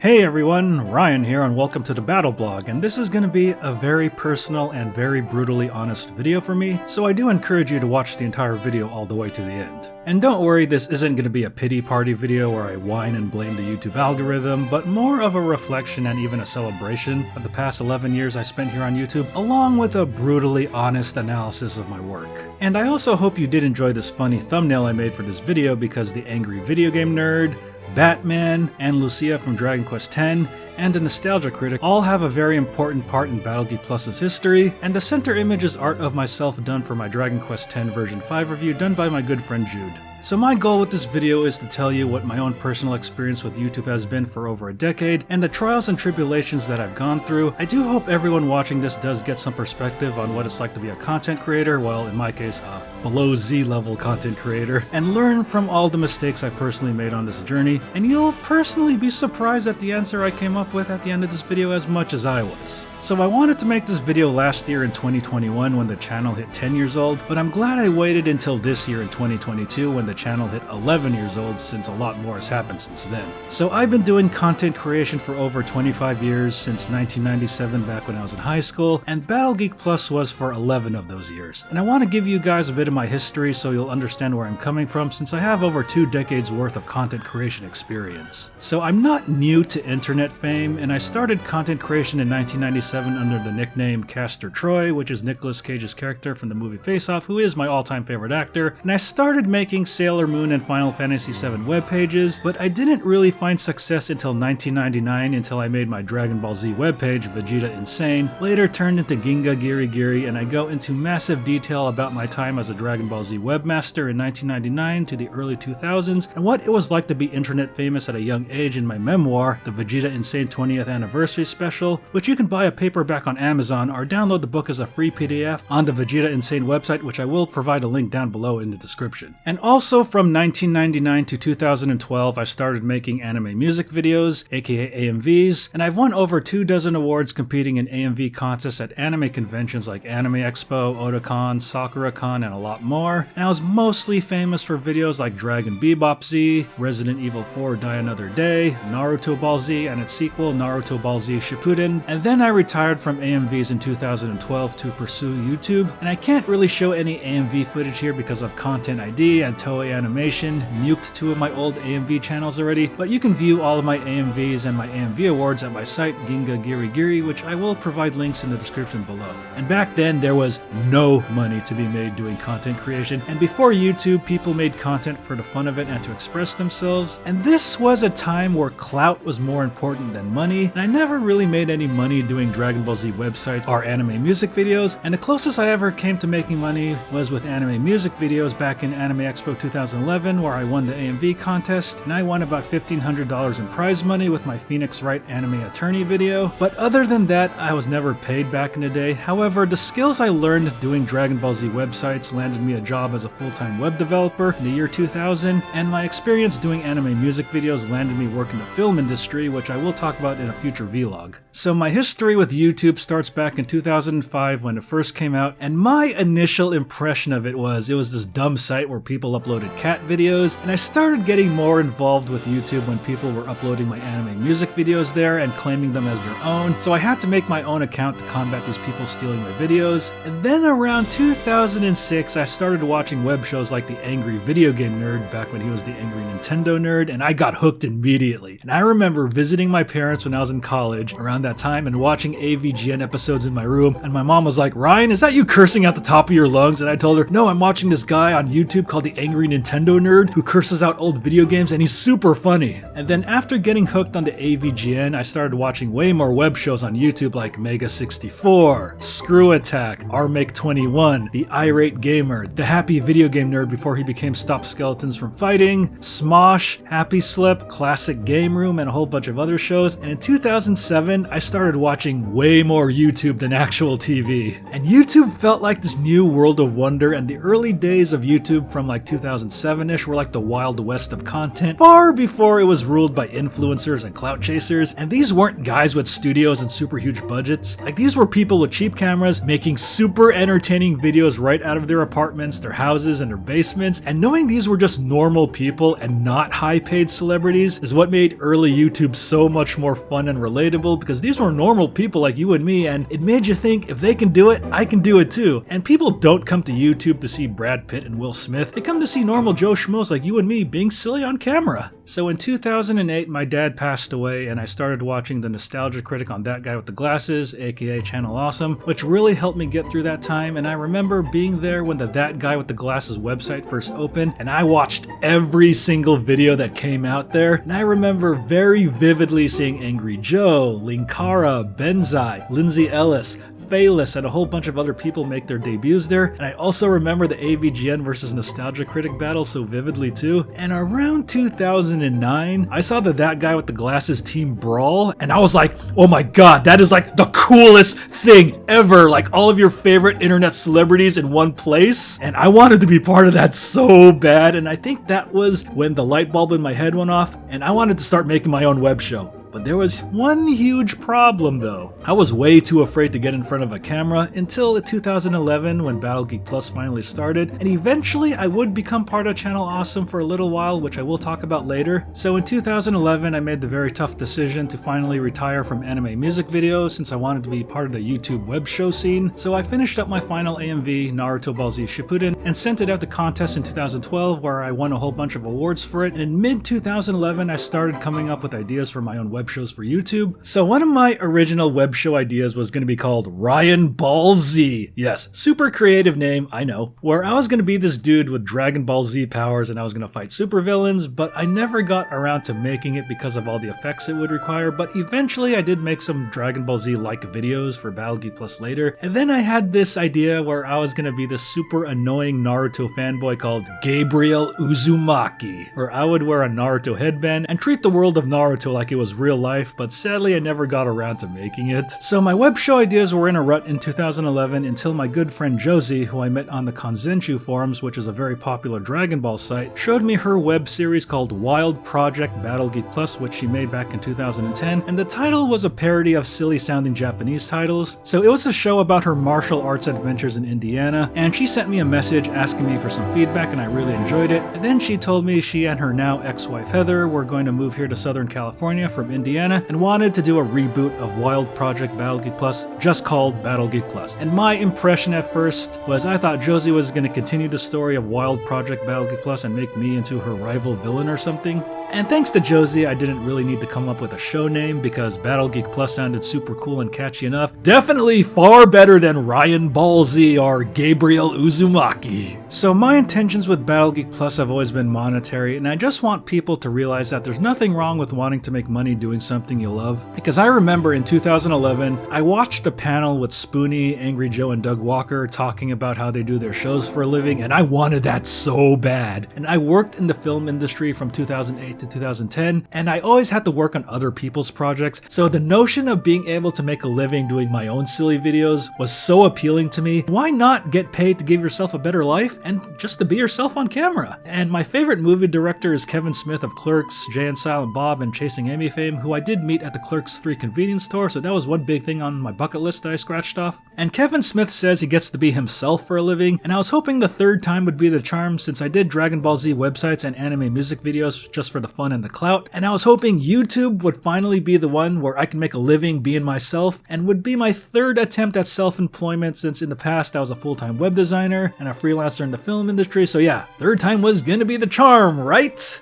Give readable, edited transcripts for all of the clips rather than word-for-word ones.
Hey everyone, Ryan here and welcome to the Battle Blog, and this is going to be a very personal and very brutally honest video for me, so I do encourage you to watch the entire video all the way to the end. And don't worry, this isn't going to be a pity party video where I whine and blame the YouTube algorithm, but more of a reflection and even a celebration of the past 11 years I spent here on YouTube, along with a brutally honest analysis of my work. And I also hope you did enjoy this funny thumbnail I made for this video because the angry video game nerd, Batman, and Lucia from Dragon Quest X, and the Nostalgia Critic all have a very important part in Battle Geek Plus's history, and the center image is art of myself done for my Dragon Quest X version 5 review done by my good friend Jude. So my goal with this video is to tell you what my own personal experience with YouTube has been for over a decade, and the trials and tribulations that I've gone through. I do hope everyone watching this does get some perspective on what it's like to be a content creator, well in my case, a below Z level content creator, and learn from all the mistakes I personally made on this journey, and you'll personally be surprised at the answer I came up with at the end of this video as much as I was. So I wanted to make this video last year in 2021 when the channel hit 10 years old, but I'm glad I waited until this year in 2022 when the channel hit 11 years old, since a lot more has happened since then. So I've been doing content creation for over 25 years, since 1997 back when I was in high school, and Battle Geek Plus was for 11 of those years. And I want to give you guys a bit of my history so you'll understand where I'm coming from, since I have over 2 decades worth of content creation experience. So I'm not new to internet fame, and I started content creation in 1997 under the nickname Castor Troy, which is Nicolas Cage's character from the movie Face Off, who is my all-time favorite actor, and I started making Sailor Moon and Final Fantasy VII web pages, but I didn't really find success until 1999 until I made my Dragon Ball Z webpage, Vegeta Insane, later turned into Ginga, GIRI, and I go into massive detail about my time as a Dragon Ball Z webmaster in 1999 to the early 2000s, and what it was like to be internet famous at a young age in my memoir, the Vegeta Insane 20th Anniversary Special, which you can buy a paperback on Amazon or download the book as a free PDF on the Vegeta Insane website, which I will provide a link down below in the description. And also from 1999 to 2012, I started making anime music videos, aka AMVs, and I've won over 24 awards competing in AMV contests at anime conventions like Anime Expo, Otakon, SakuraCon, and a lot more. And I was mostly famous for videos like Dragon Bebop Z, Resident Evil 4 Die Another Day, Naruto Ball Z and its sequel Naruto Ball Z Shippuden, and then I retired from AMVs in 2012 to pursue YouTube, and I can't really show any AMV footage here because of Content ID and Toei Animation nuked 2 of my old AMV channels already, but you can view all of my AMVs and my AMV awards at my site Ginga GIRI, which I will provide links in the description below. And back then there was no money to be made doing content creation, and before YouTube people made content for the fun of it and to express themselves, and this was a time where clout was more important than money, and I never really made any money doing Dragon Ball Z websites or anime music videos, and the closest I ever came to making money was with anime music videos back in Anime Expo 2011, where I won the AMV contest, and I won about $1,500 in prize money with my Phoenix Wright Anime Attorney video. But other than that, I was never paid back in the day. However, the skills I learned doing Dragon Ball Z websites landed me a job as a full-time web developer in the year 2000, and my experience doing anime music videos landed me work in the film industry, which I will talk about in a future vlog. So my history with YouTube starts back in 2005 when it first came out, and my initial impression of it was this dumb site where people uploaded cat videos, and I started getting more involved with YouTube when people were uploading my anime music videos there and claiming them as their own, so I had to make my own account to combat these people stealing my videos. And then around 2006 I started watching web shows like The Angry Video Game Nerd back when he was the Angry Nintendo Nerd, and I got hooked immediately. And I remember visiting my parents when I was in college around that time and watching AVGN episodes in my room, and my mom was like, "Ryan, is that you cursing at the top of your lungs?" And I told her, "No, I'm watching this guy on YouTube called the Angry Nintendo Nerd who curses out old video games and he's super funny." And then after getting hooked on the AVGN, I started watching way more web shows on YouTube like Mega 64, Screw Attack, RMake21, The Irate Gamer, The Happy Video Game Nerd before he became Stop Skeletons from Fighting, Smosh, Happy Slip, Classic Game Room, and a whole bunch of other shows. And in 2007, I started watching watching way more YouTube than actual TV. And YouTube felt like this new world of wonder, and the early days of YouTube from like 2007-ish were like the Wild West of content, far before it was ruled by influencers and clout chasers. And these weren't guys with studios and super huge budgets. Like, these were people with cheap cameras making super entertaining videos right out of their apartments, their houses, and their basements. And knowing these were just normal people and not high-paid celebrities is what made early YouTube so much more fun and relatable, because these were normal people like you and me, and it made you think, if they can do it, I can do it too. And people don't come to YouTube to see Brad Pitt and Will Smith. They come to see normal Joe Schmoes like you and me being silly on camera. So in 2008, my dad passed away, and I started watching The Nostalgia Critic on That Guy with the Glasses, aka Channel Awesome, which really helped me get through that time. And I remember being there when the That Guy with the Glasses website first opened, and I watched every single video that came out there. And I remember very vividly seeing Angry Joe, Linkara, Benzai, Lindsay Ellis, Phaelus, and a whole bunch of other people make their debuts there. And I also remember the AVGN versus Nostalgia Critic battle so vividly too. And around 2009, I saw That Guy with the Glasses team brawl, and I was like, oh my god, that is like the coolest thing ever! Like, all of your favorite internet celebrities in one place, and I wanted to be part of that so bad. And I think that was when the light bulb in my head went off, and I wanted to start making my own web show. But there was one huge problem though. I was way too afraid to get in front of a camera until 2011 when Battle Geek Plus finally started, and eventually I would become part of Channel Awesome for a little while, which I will talk about later. So in 2011 I made the very tough decision to finally retire from anime music videos since I wanted to be part of the YouTube web show scene. So I finished up my final AMV, Naruto Ball Z Shippuden, and sent it out to contests in 2012 where I won a whole bunch of awards for it. And in mid-2011 I started coming up with ideas for my own web shows for YouTube. So one of my original web show ideas was going to be called Ryan Ball Z. Yes, super creative name, I know. Where I was going to be this dude with Dragon Ball Z powers and I was going to fight supervillains, but I never got around to making it because of all the effects it would require. But eventually I did make some Dragon Ball Z-like videos for Battle Geek Plus later. And then I had this idea where I was going to be this super annoying Naruto fanboy called Gabriel Uzumaki, where I would wear a Naruto headband and treat the world of Naruto like it was real life, but sadly I never got around to making it. So my web show ideas were in a rut in 2011 until my good friend Josie, who I met on the Kanzenshuu forums, which is a very popular Dragon Ball site, showed me her web series called Wild Project Battle Geek Plus, which she made back in 2010, and the title was a parody of silly sounding Japanese titles. So it was a show about her martial arts adventures in Indiana, and she sent me a message asking me for some feedback, and I really enjoyed it. And then she told me she and her now ex-wife Heather were going to move here to Southern California from Indiana and wanted to do a reboot of Wild Project Battle Geek Plus, just called Battle Geek Plus. And my impression at first was I thought Josie was going to continue the story of Wild Project Battle Geek Plus and make me into her rival villain or something. And thanks to Josie, I didn't really need to come up with a show name because Battle Geek Plus sounded super cool and catchy enough. Definitely far better than Ryan Ball Z or Gabriel Uzumaki. So my intentions with Battle Geek Plus have always been monetary, and I just want people to realize that there's nothing wrong with wanting to make money doing something you love. Because I remember in 2011, I watched a panel with Spoonie, Angry Joe, and Doug Walker talking about how they do their shows for a living, and I wanted that so bad. And I worked in the film industry from 2008 to 2010, and I always had to work on other people's projects, so the notion of being able to make a living doing my own silly videos was so appealing to me. Why not get paid to give yourself a better life and just to be yourself on camera? And my favorite movie director is Kevin Smith of Clerks, Jay and Silent Bob, and Chasing Amy fame, who I did meet at the Clerks 3 convenience store, so that was one big thing on my bucket list that I scratched off. And Kevin Smith says he gets to be himself for a living, and I was hoping the third time would be the charm since I did Dragon Ball Z websites and anime music videos just for the fun and the clout, and I was hoping YouTube would finally be the one where I can make a living being myself, and would be my third attempt at self-employment since in the past I was a full-time web designer and a freelancer in the film industry, so yeah, third time was gonna be the charm, right?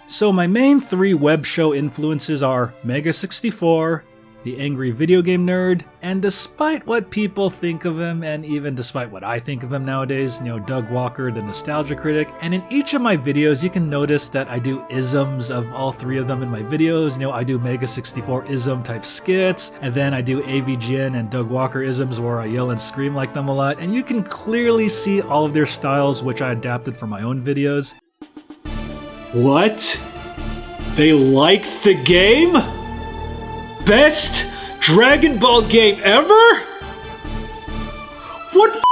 So my main three web show influences are Mega 64, the angry video game nerd, and despite what people think of him, and even despite what I think of him nowadays, Doug Walker, the nostalgia critic. And in each of my videos, you can notice that I do isms of all three of them in my videos. I do Mega 64 ism type skits, and then I do AVGN and Doug Walker isms where I yell and scream like them a lot, and you can clearly see all of their styles, which I adapted for my own videos. What? They liked the game? best Dragon Ball game ever? What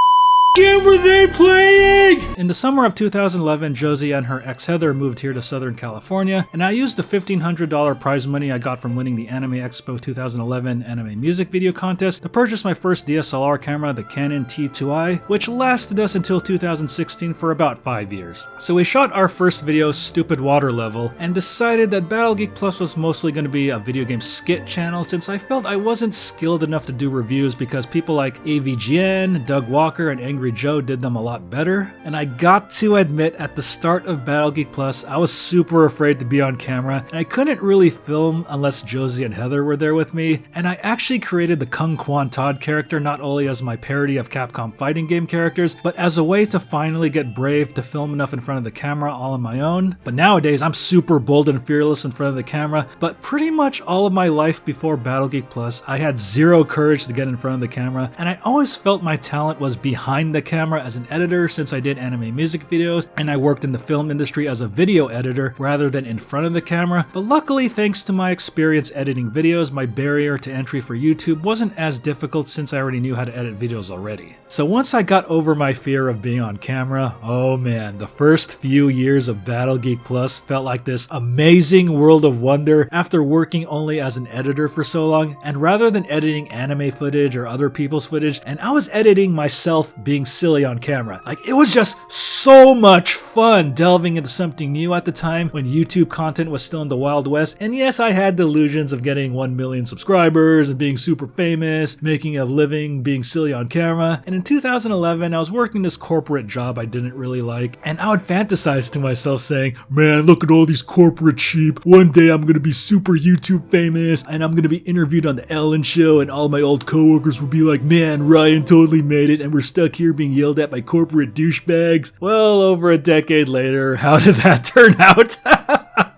game were they playing? In the summer of 2011, Josie and her ex Heather moved here to Southern California, and I used the $1,500 prize money I got from winning the Anime Expo 2011 anime music video contest to purchase my first DSLR camera, the Canon T2i, which lasted us until 2016 for about 5 years. So we shot our first video, Stupid Water Level, and decided that Battle Geek Plus was mostly going to be a video game skit channel since I felt I wasn't skilled enough to do reviews because people like AVGN, Doug Walker, and Angry Joe did them a lot better. And I got to admit, at the start of Battle Geek Plus, I was super afraid to be on camera, and I couldn't really film unless Josie and Heather were there with me. And I actually created the Kung Quan Todd character not only as my parody of Capcom fighting game characters, but as a way to finally get brave to film enough in front of the camera all on my own. But nowadays, I'm super bold and fearless in front of the camera, but pretty much all of my life before Battle Geek Plus, I had zero courage to get in front of the camera, and I always felt my talent was behind the camera as an editor since I did anime music videos, and I worked in the film industry as a video editor rather than in front of the camera. But luckily, thanks to my experience editing videos, my barrier to entry for YouTube wasn't as difficult since I already knew how to edit videos already. So once I got over my fear of being on camera, oh man, the first few years of Battle Geek Plus felt like this amazing world of wonder after working only as an editor for so long, and rather than editing anime footage or other people's footage, and I was editing myself being silly on camera. Like, it was just so much fun delving into something new at the time when YouTube content was still in the Wild West. And yes, I had delusions of getting 1 million subscribers and being super famous, making a living being silly on camera. And in 2011, I was working this corporate job I didn't really like, and I would fantasize to myself saying, man, look at all these corporate sheep. One day I'm gonna be super YouTube famous, and I'm gonna be interviewed on the Ellen Show, and all my old coworkers will be like, man, Ryan totally made it, and we're stuck here being yelled at by corporate douchebags. Well, over a decade later, how did that turn out?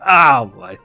Oh boy.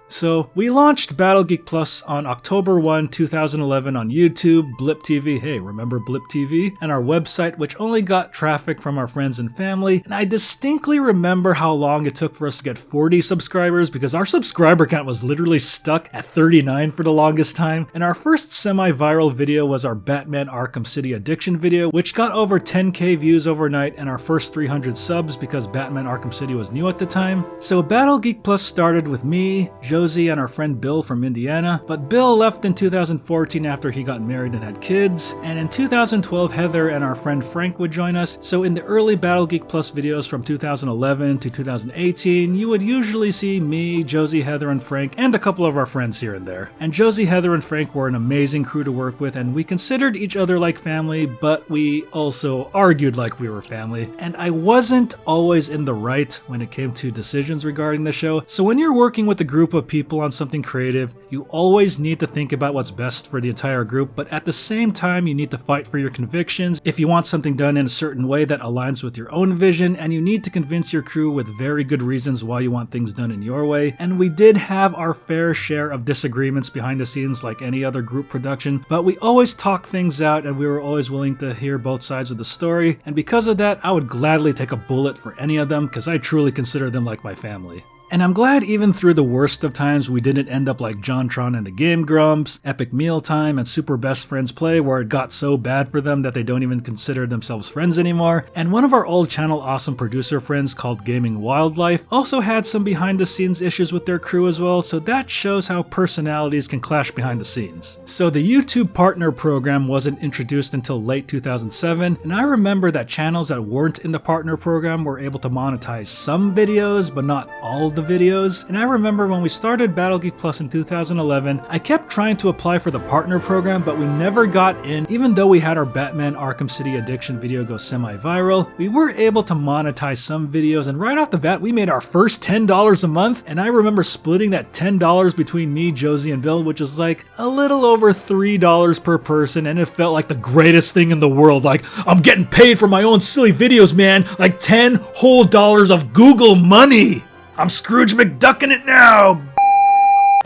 So, we launched Battle Geek Plus on October 1, 2011 on YouTube, Blip TV, hey, remember Blip TV? And our website, which only got traffic from our friends and family. And I distinctly remember how long it took for us to get 40 subscribers because our subscriber count was literally stuck at 39 for the longest time. And our first semi-viral video was our Batman Arkham City Addiction video, which got over 10k views overnight and our first 300 subs because Batman Arkham City was new at the time. So Battle Geek Plus started with me, Josie, and our friend Bill from Indiana, but Bill left in 2014 after he got married and had kids, and in 2012 Heather and our friend Frank would join us. So in the early Battle Geek Plus videos from 2011 to 2018, you would usually see me, Josie, Heather, and Frank, and a couple of our friends here and there. And Josie, Heather, and Frank were an amazing crew to work with, and we considered each other like family, but we also argued like we were family. And I wasn't always in the right when it came to decisions regarding the show, so when you're working with a group of people on something creative, you always need to think about what's best for the entire group, but at the same time, you need to fight for your convictions if you want something done in a certain way that aligns with your own vision, and you need to convince your crew with very good reasons why you want things done in your way. And we did have our fair share of disagreements behind the scenes like any other group production, but we always talked things out and we were always willing to hear both sides of the story, and because of that, I would gladly take a bullet for any of them because I truly consider them like my family. And I'm glad even through the worst of times we didn't end up like JonTron and the Game Grumps, Epic Mealtime, and Super Best Friends Play where it got so bad for them that they don't even consider themselves friends anymore. And one of our old channel awesome producer friends called Gaming Wildlife also had some behind the scenes issues with their crew as well, so that shows how personalities can clash behind the scenes. So the YouTube Partner Program wasn't introduced until late 2007, and I remember that channels that weren't in the Partner Program were able to monetize some videos, but not all the videos. And I remember when we started Battle Geek Plus in 2011, I kept trying to apply for the Partner Program, but we never got in. Even though we had our Batman Arkham City Addiction video go semi-viral, we were able to monetize some videos, and right off the bat, we made our first $10 a month, and I remember splitting that $10 between me, Josie, and Bill, which is like a little over $3 per person, and it felt like the greatest thing in the world. Like, I'm getting paid for my own silly videos, man! Like $10 whole of Google money! I'm Scrooge McDucking it now!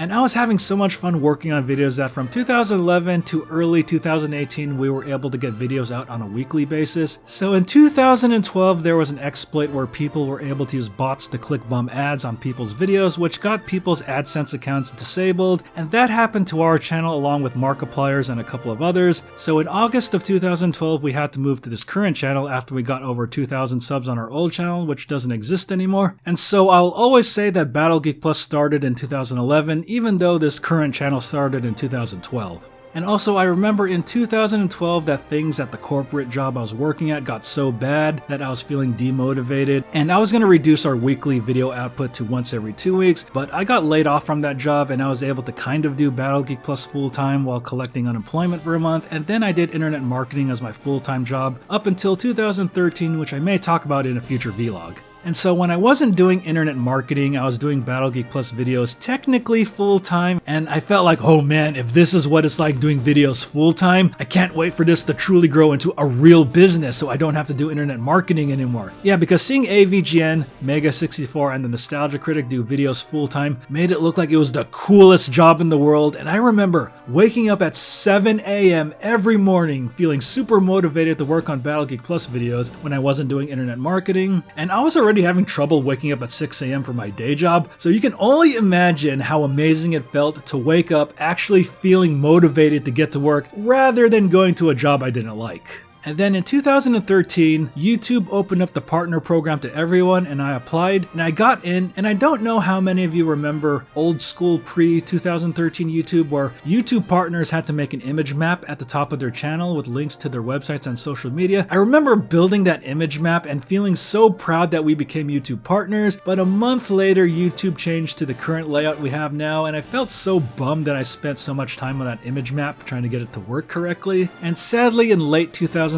and I was having so much fun working on videos that from 2011 to early 2018 we were able to get videos out on a weekly basis. So in 2012 there was an exploit where people were able to use bots to click bum ads on people's videos, which got people's AdSense accounts disabled, and that happened to our channel along with Markiplier's and a couple of others. So in August of 2012 we had to move to this current channel after we got over 2,000 subs on our old channel, which doesn't exist anymore. And so I'll always say that Battle Geek Plus started in 2011, even though this current channel started in 2012. And also, I remember in 2012 that things at the corporate job I was working at got so bad that I was feeling demotivated, and I was going to reduce our weekly video output to once every 2 weeks, but I got laid off from that job and I was able to kind of do Battle Geek Plus full-time while collecting unemployment for a month, and then I did internet marketing as my full-time job up until 2013, which I may talk about in a future vlog. And so when I wasn't doing internet marketing, I was doing Battle Geek Plus videos technically full-time, and I felt like, oh man, if this is what it's like doing videos full-time, I can't wait for this to truly grow into a real business so I don't have to do internet marketing anymore. Yeah, because seeing AVGN, Mega64, and the Nostalgia Critic do videos full-time made it look like it was the coolest job in the world, and I remember waking up at 7 a.m. every morning feeling super motivated to work on Battle Geek Plus videos when I wasn't doing internet marketing, and I was already having trouble waking up at 6 a.m. for my day job, so you can only imagine how amazing it felt to wake up actually feeling motivated to get to work rather than going to a job I didn't like. And then in 2013, YouTube opened up the partner program to everyone, and I applied, and I got in, and I don't know how many of you remember old school pre-2013 YouTube where YouTube partners had to make an image map at the top of their channel with links to their websites and social media. I remember building that image map and feeling so proud that we became YouTube partners, but a month later YouTube changed to the current layout we have now, and I felt so bummed that I spent so much time on that image map trying to get it to work correctly. And sadly, in late 2013,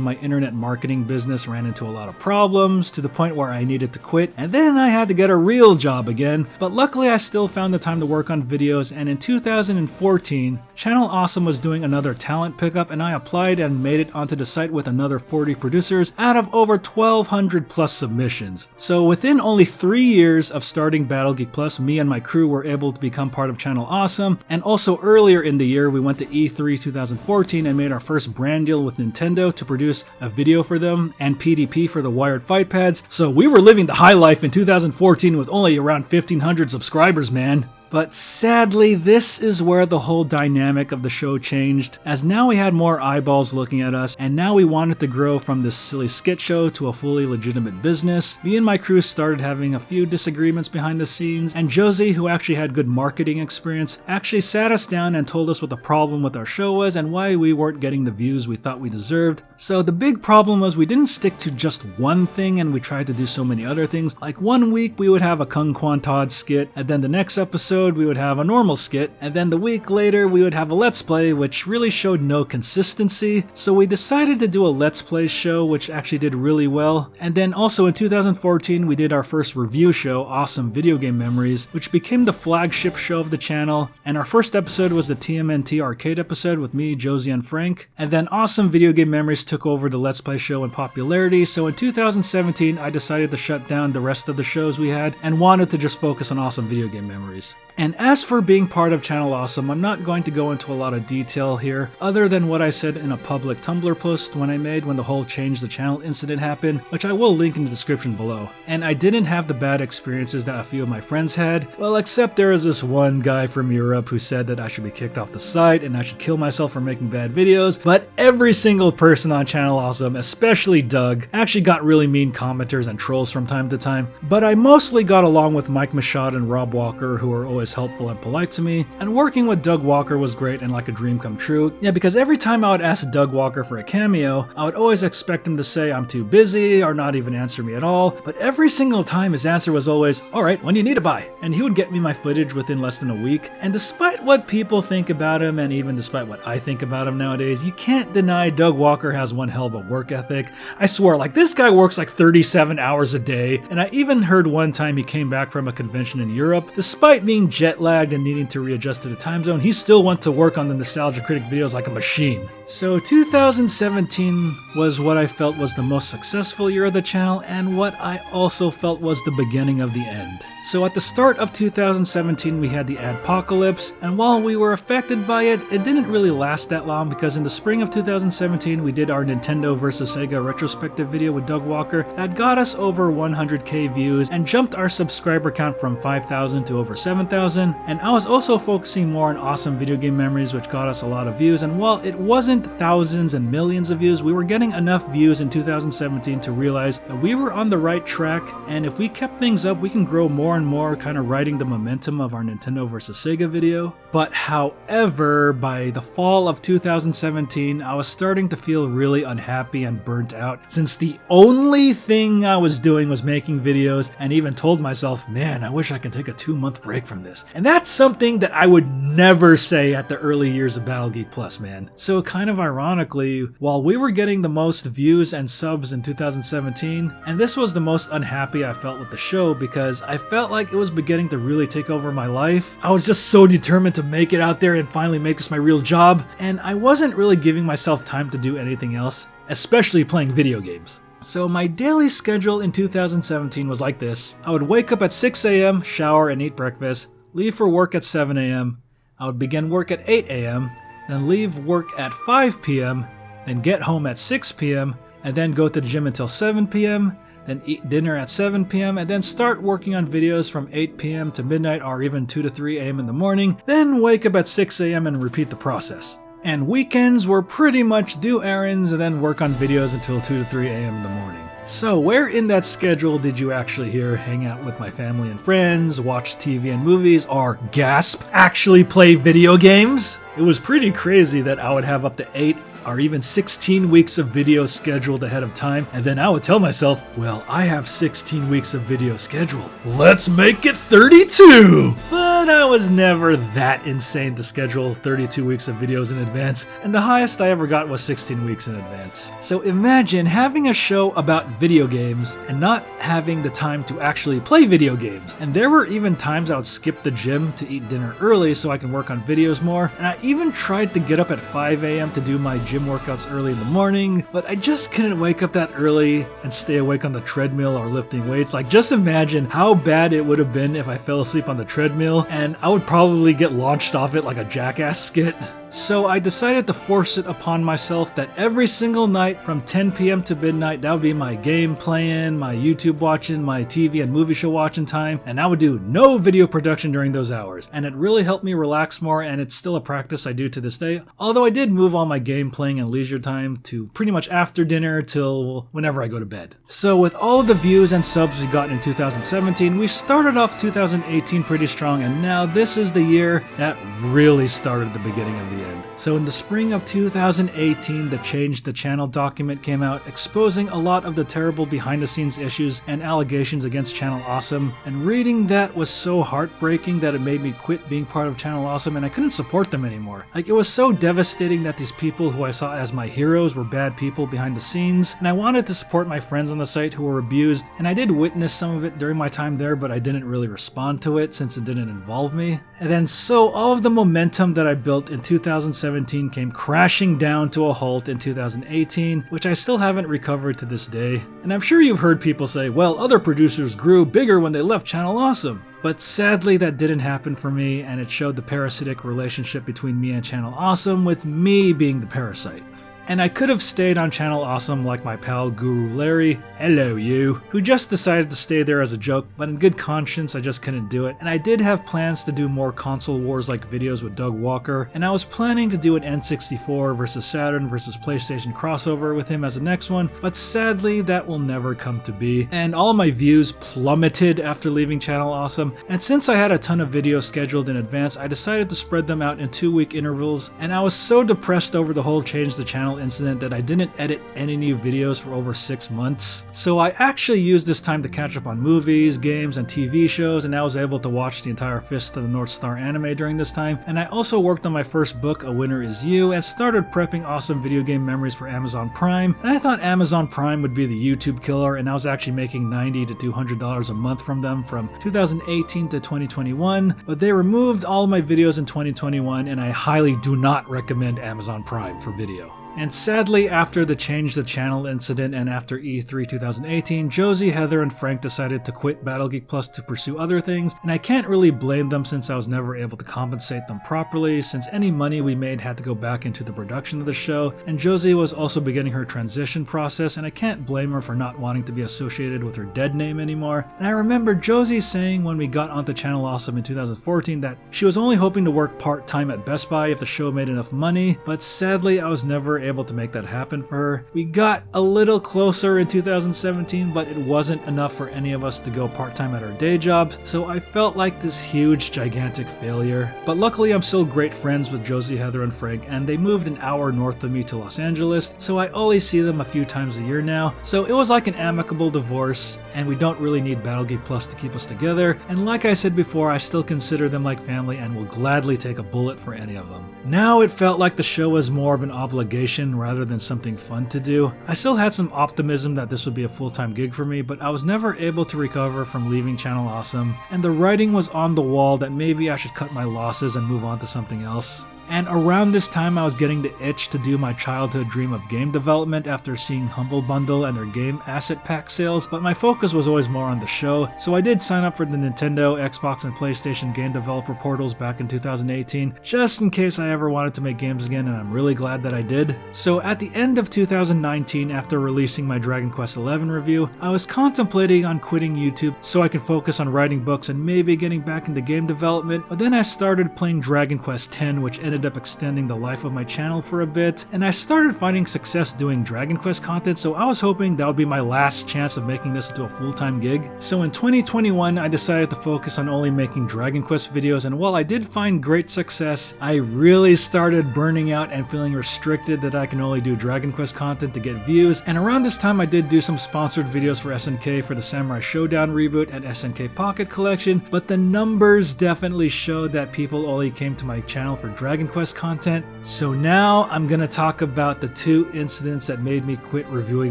my internet marketing business ran into a lot of problems to the point where I needed to quit, and then I had to get a real job again, but luckily I still found the time to work on videos, and in 2014, Channel Awesome was doing another talent pickup, and I applied and made it onto the site with another 40 producers out of over 1,200 plus submissions. So within only 3 years of starting Battle Geek Plus, me and my crew were able to become part of Channel Awesome, and also earlier in the year we went to E3 2014 and made our first brand deal with Nintendo to produce a video for them and PDP for the wired fight pads, so we were living the high life in 2014 with only around 1,500 subscribers, man. But sadly, this is where the whole dynamic of the show changed, as now we had more eyeballs looking at us, and now we wanted to grow from this silly skit show to a fully legitimate business. Me and my crew started having a few disagreements behind the scenes, and Josie, who actually had good marketing experience, actually sat us down and told us what the problem with our show was and why we weren't getting the views we thought we deserved. So the big problem was we didn't stick to just one thing, and we tried to do so many other things. Like one week we would have a Kung Quan Todd skit, and then the next episode we would have a normal skit, and then the week later we would have a Let's Play, which really showed no consistency. So we decided to do a Let's Play show, which actually did really well. And then also in 2014 we did our first review show, Awesome Video Game Memories, which became the flagship show of the channel. And our first episode was the TMNT arcade episode with me, Josie, and Frank. And then Awesome Video Game Memories took over the Let's Play show in popularity, so in 2017 I decided to shut down the rest of the shows we had and wanted to just focus on Awesome Video Game Memories. And as for being part of Channel Awesome, I'm not going to go into a lot of detail here, other than what I said in a public Tumblr post when the whole change the channel incident happened, which I will link in the description below. And I didn't have the bad experiences that a few of my friends had, well, except there was this one guy from Europe who said that I should be kicked off the site and I should kill myself for making bad videos, but every single person on Channel Awesome, especially Doug, actually got really mean commenters and trolls from time to time. But I mostly got along with Mike Machado and Rob Walker, who are always helpful and polite to me, and working with Doug Walker was great and like a dream come true. Yeah, because every time I would ask Doug Walker for a cameo, I would always expect him to say I'm too busy or not even answer me at all, but every single time his answer was always, alright, when do you need to buy? And he would get me my footage within less than a week. And despite what people think about him, and even despite what I think about him nowadays, you can't deny Doug Walker has one hell of a work ethic. I swear, like, this guy works like 37 hours a day, and I even heard one time he came back from a convention in Europe, despite being jet lagged and needing to readjust to the time zone, he still went to work on the Nostalgia Critic videos like a machine. So 2017 was what I felt was the most successful year of the channel, and what I also felt was the beginning of the end. So at the start of 2017 we had the adpocalypse, and while we were affected by it, it didn't really last that long because in the spring of 2017 we did our Nintendo vs Sega retrospective video with Doug Walker that got us over 100k views and jumped our subscriber count from 5,000 to over 7,000, and I was also focusing more on awesome video game memories which got us a lot of views, and while it wasn't thousands and millions of views, we were getting enough views in 2017 to realize that we were on the right track, and if we kept things up we can grow more and more, kind of riding the momentum of our Nintendo vs Sega video. But however, by the fall of 2017, I was starting to feel really unhappy and burnt out since the only thing I was doing was making videos, and even told myself, man, I wish I could take a 2-month break from this. And that's something that I would never say at the early years of Battle Geek Plus, man. So kind of ironically, while we were getting the most views and subs in 2017, and this was the most unhappy I felt with the show because I felt like it was beginning to really take over my life. I was just so determined to make it out there and finally make this my real job, and I wasn't really giving myself time to do anything else, especially playing video games. So my daily schedule in 2017 was like this. I would wake up at 6 a.m., shower and eat breakfast, leave for work at 7 a.m., I would begin work at 8 a.m., then leave work at 5 p.m., then get home at 6 p.m., and then go to the gym until 7 p.m., then eat dinner at 7 p.m., and then start working on videos from 8 p.m. to midnight or even 2 to 3 a.m. in the morning, then wake up at 6 a.m. and repeat the process. And weekends were pretty much do errands and then work on videos until 2 to 3 a.m. in the morning. So where in that schedule did you actually hear hang out with my family and friends, watch TV and movies, or gasp, actually play video games? It was pretty crazy that I would have up to 8 or even 16 weeks of video scheduled ahead of time, and then I would tell myself, well, I have 16 weeks of video scheduled. Let's make it 32! But I was never that insane to schedule 32 weeks of videos in advance, and the highest I ever got was 16 weeks in advance. So imagine having a show about video games and not having the time to actually play video games. And there were even times I would skip the gym to eat dinner early so I can work on videos more, and I even tried to get up at 5 a.m. to do my gym workouts early in the morning, but I just couldn't wake up that early and stay awake on the treadmill or lifting weights. Like, just imagine how bad it would have been if I fell asleep on the treadmill, and I would probably get launched off it like a Jackass skit. So I decided to force it upon myself that every single night from 10 p.m. to midnight, that would be my game playing, my YouTube watching, my TV and movie show watching time, and I would do no video production during those hours. And it really helped me relax more, and it's still a practice I do to this day, although I did move all my game playing and leisure time to pretty much after dinner till whenever I go to bed. So with all of the views and subs we got in 2017, we started off 2018 pretty strong, and now this is the year that really started the beginning of the end. So in the spring of 2018, the Change the Channel document came out, exposing a lot of the terrible behind-the-scenes issues and allegations against Channel Awesome, and reading that was so heartbreaking that it made me quit being part of Channel Awesome, and I couldn't support them anymore. Like, it was so devastating that these people who I saw as my heroes were bad people behind the scenes, and I wanted to support my friends on the site who were abused, and I did witness some of it during my time there, but I didn't really respond to it since it didn't involve me. And then so all of the momentum that I built in 2017 came crashing down to a halt in 2018, which I still haven't recovered to this day. And I'm sure you've heard people say, well, other producers grew bigger when they left Channel Awesome. But sadly that didn't happen for me, and it showed the parasitic relationship between me and Channel Awesome, with me being the parasite. And I could have stayed on Channel Awesome like my pal Guru Larry, hello you, who just decided to stay there as a joke, but in good conscience I just couldn't do it. And I did have plans to do more console wars like videos with Doug Walker, and I was planning to do an N64 versus Saturn versus PlayStation crossover with him as the next one, but sadly that will never come to be. And all my views plummeted after leaving Channel Awesome, and since I had a ton of videos scheduled in advance, I decided to spread them out in 2-week intervals, and I was so depressed over the whole Change the Channel incident that I didn't edit any new videos for over 6 months. So I actually used this time to catch up on movies, games, and TV shows, and I was able to watch the entire Fist of the North Star anime during this time. And I also worked on my first book, A Winner Is You, and started prepping awesome video game memories for Amazon Prime. And I thought Amazon Prime would be the YouTube killer, and I was actually making $90 to $200 a month from them from 2018 to 2021, but they removed all of my videos in 2021, and I highly do not recommend Amazon Prime for video. And sadly, after the Change the Channel incident and after E3 2018, Josie, Heather, and Frank decided to quit BattleGeek Plus to pursue other things, and I can't really blame them since I was never able to compensate them properly, since any money we made had to go back into the production of the show, and Josie was also beginning her transition process, and I can't blame her for not wanting to be associated with her dead name anymore. And I remember Josie saying when we got onto Channel Awesome in 2014 that she was only hoping to work part-time at Best Buy if the show made enough money, but sadly I was never able to make that happen for her. We got a little closer in 2017, but it wasn't enough for any of us to go part-time at our day jobs, so I felt like this huge, gigantic failure. But luckily I'm still great friends with Josie, Heather, and Frank, and they moved an hour north of me to Los Angeles, so I only see them a few times a year now. So it was like an amicable divorce, and we don't really need BattleGeek Plus to keep us together, and like I said before, I still consider them like family and will gladly take a bullet for any of them. Now it felt like the show was more of an obligation rather than something fun to do. I still had some optimism that this would be a full-time gig for me, but I was never able to recover from leaving Channel Awesome, and the writing was on the wall that maybe I should cut my losses and move on to something else. And around this time I was getting the itch to do my childhood dream of game development after seeing Humble Bundle and their game asset pack sales, but my focus was always more on the show, so I did sign up for the Nintendo, Xbox, and PlayStation game developer portals back in 2018, just in case I ever wanted to make games again, and I'm really glad that I did. So at the end of 2019, after releasing my Dragon Quest XI review, I was contemplating on quitting YouTube so I could focus on writing books and maybe getting back into game development, but then I started playing Dragon Quest X, which ended up extending the life of my channel for a bit, and I started finding success doing Dragon Quest content, so I was hoping that would be my last chance of making this into a full-time gig. So in 2021, I decided to focus on only making Dragon Quest videos, and while I did find great success, I really started burning out and feeling restricted that I can only do Dragon Quest content to get views, and around this time I did do some sponsored videos for SNK for the Samurai Showdown reboot and SNK Pocket Collection, but the numbers definitely showed that people only came to my channel for Dragon Quest content. So now I'm gonna talk about the two incidents that made me quit reviewing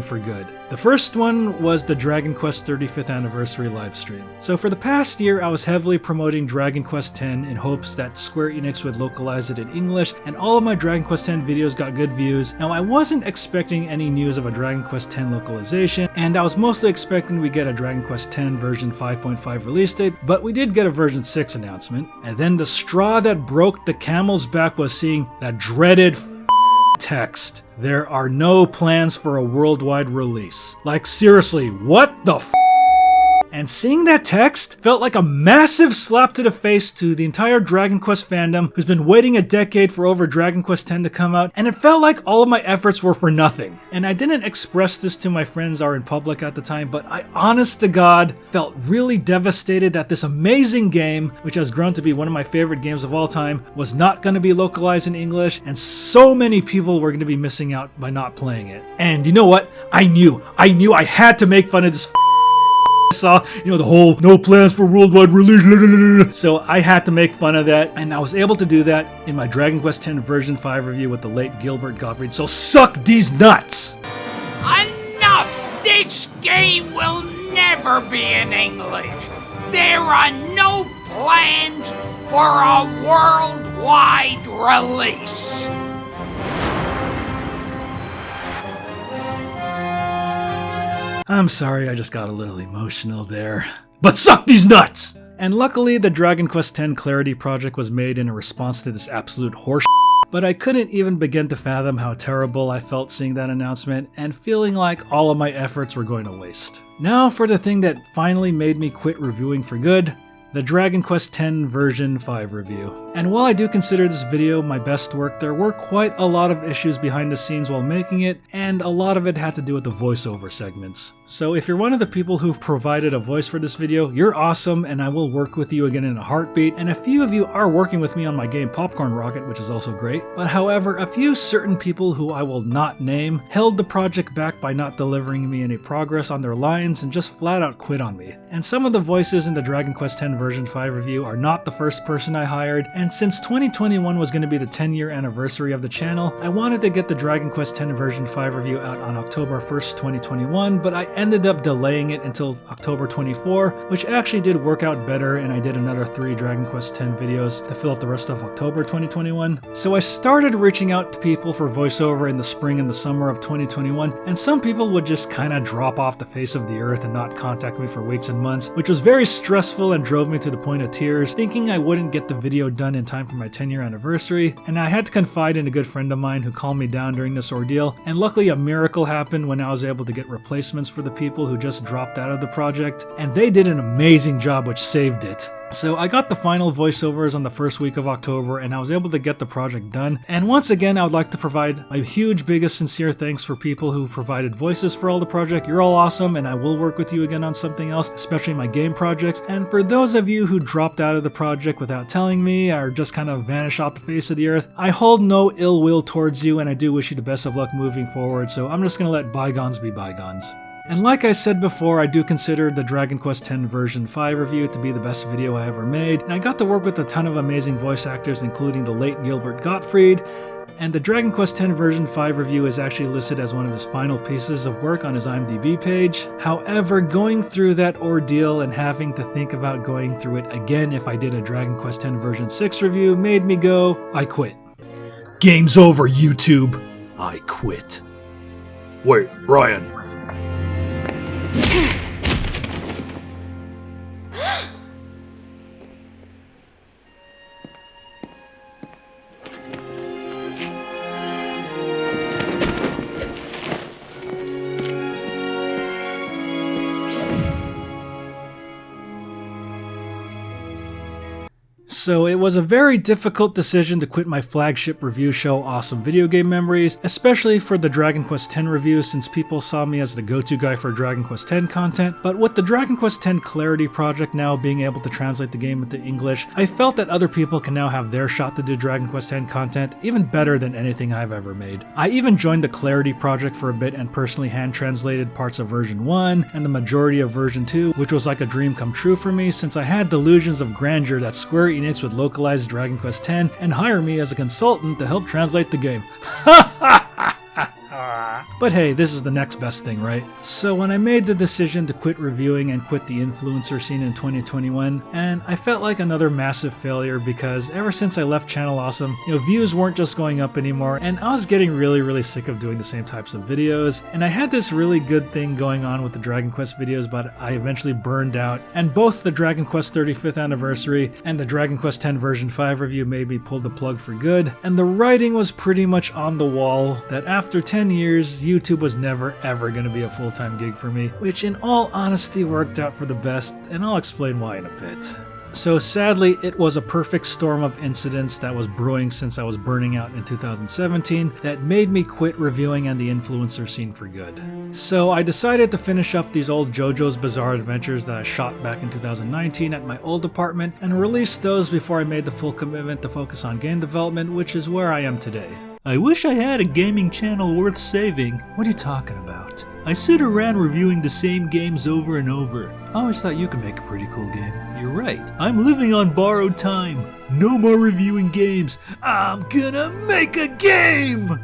for good. The first one was the Dragon Quest 35th anniversary livestream. So for the past year, I was heavily promoting Dragon Quest X in hopes that Square Enix would localize it in English, and all of my Dragon Quest X videos got good views. Now I wasn't expecting any news of a Dragon Quest X localization, and I was mostly expecting we get a Dragon Quest X version 5.5 release date, but we did get a version 6 announcement. And then the straw that broke the camel's back was seeing that dreaded text. There are no plans for a worldwide release. Like seriously, what the And seeing that text felt like a massive slap to the face to the entire Dragon Quest fandom who's been waiting a decade for over Dragon Quest X to come out, and it felt like all of my efforts were for nothing. And I didn't express this to my friends or in public at the time, but I honest to God felt really devastated that this amazing game, which has grown to be one of my favorite games of all time, was not going to be localized in English, and so many people were going to be missing out by not playing it. And you know what? I knew I had to make fun of this saw, the whole no plans for worldwide release. So I had to make fun of that, and I was able to do that in my Dragon Quest X version 5 review with the late Gilbert Gottfried. So suck these nuts! Enough! This game will never be in English. There are no plans for a worldwide release. I'm sorry, I just got a little emotional there. But suck these nuts! And luckily, the Dragon Quest X Clarity project was made in a response to this absolute horse. But I couldn't even begin to fathom how terrible I felt seeing that announcement and feeling like all of my efforts were going to waste. Now for the thing that finally made me quit reviewing for good, the Dragon Quest X version 5 review. And while I do consider this video my best work, there were quite a lot of issues behind the scenes while making it, and a lot of it had to do with the voiceover segments. So if you're one of the people who provided a voice for this video, you're awesome, and I will work with you again in a heartbeat, and a few of you are working with me on my game Popcorn Rocket, which is also great. But however, a few certain people who I will not name held the project back by not delivering me any progress on their lines and just flat out quit on me. And some of the voices in the Dragon Quest X version 5 review are not the first person I hired, and since 2021 was going to be the 10-year anniversary of the channel, I wanted to get the Dragon Quest X version 5 review out on October 1st, 2021, but I ended up delaying it until October 24, which actually did work out better, and I did another 3 Dragon Quest X videos to fill up the rest of October 2021. So I started reaching out to people for voiceover in the spring and the summer of 2021, and some people would just kinda drop off the face of the earth and not contact me for weeks and months, which was very stressful and drove me to the point of tears, thinking I wouldn't get the video done in time for my 10-year anniversary. And I had to confide in a good friend of mine who calmed me down during this ordeal, and luckily a miracle happened when I was able to get replacements for the people who just dropped out of the project, and they did an amazing job which saved it. So I got the final voiceovers on the first week of October, and I was able to get the project done. And once again, I would like to provide my huge, biggest, sincere thanks for people who provided voices for all the project. You're all awesome, and I will work with you again on something else, especially my game projects. And for those of you who dropped out of the project without telling me, or just kind of vanished off the face of the earth, I hold no ill will towards you, and I do wish you the best of luck moving forward, so I'm just gonna let bygones be bygones. And like I said before, I do consider the Dragon Quest X version 5 review to be the best video I ever made, and I got to work with a ton of amazing voice actors, including the late Gilbert Gottfried, and the Dragon Quest X version 5 review is actually listed as one of his final pieces of work on his IMDb page. However, going through that ordeal and having to think about going through it again if I did a Dragon Quest X version 6 review made me go, I quit. Game's over, YouTube. I quit. Wait, Ryan. So it was a very difficult decision to quit my flagship review show Awesome Video Game Memories, especially for the Dragon Quest X review since people saw me as the go-to guy for Dragon Quest X content. But with the Dragon Quest X Clarity project now being able to translate the game into English, I felt that other people can now have their shot to do Dragon Quest X content even better than anything I've ever made. I even joined the Clarity project for a bit and personally hand translated parts of version 1 and the majority of version 2, which was like a dream come true for me since I had delusions of grandeur that Square Enix would localize Dragon Quest X and hire me as a consultant to help translate the game. But hey, this is the next best thing, right? So when I made the decision to quit reviewing and quit the influencer scene in 2021, and I felt like another massive failure because ever since I left Channel Awesome, views weren't just going up anymore, and I was getting really sick of doing the same types of videos, and I had this really good thing going on with the Dragon Quest videos, but I eventually burned out, and both the Dragon Quest 35th anniversary and the Dragon Quest X version 5 review made me pull the plug for good, and the writing was pretty much on the wall that after 10 years, YouTube was never ever going to be a full-time gig for me, which in all honesty worked out for the best, and I'll explain why in a bit. So sadly, it was a perfect storm of incidents that was brewing since I was burning out in 2017 that made me quit reviewing and the influencer scene for good. So I decided to finish up these old JoJo's Bizarre Adventures that I shot back in 2019 at my old apartment and release those before I made the full commitment to focus on game development, which is where I am today. I wish I had a gaming channel worth saving. What are you talking about? I sit around reviewing the same games over and over. I always thought you could make a pretty cool game. You're right. I'm living on borrowed time. No more reviewing games. I'm gonna make a game!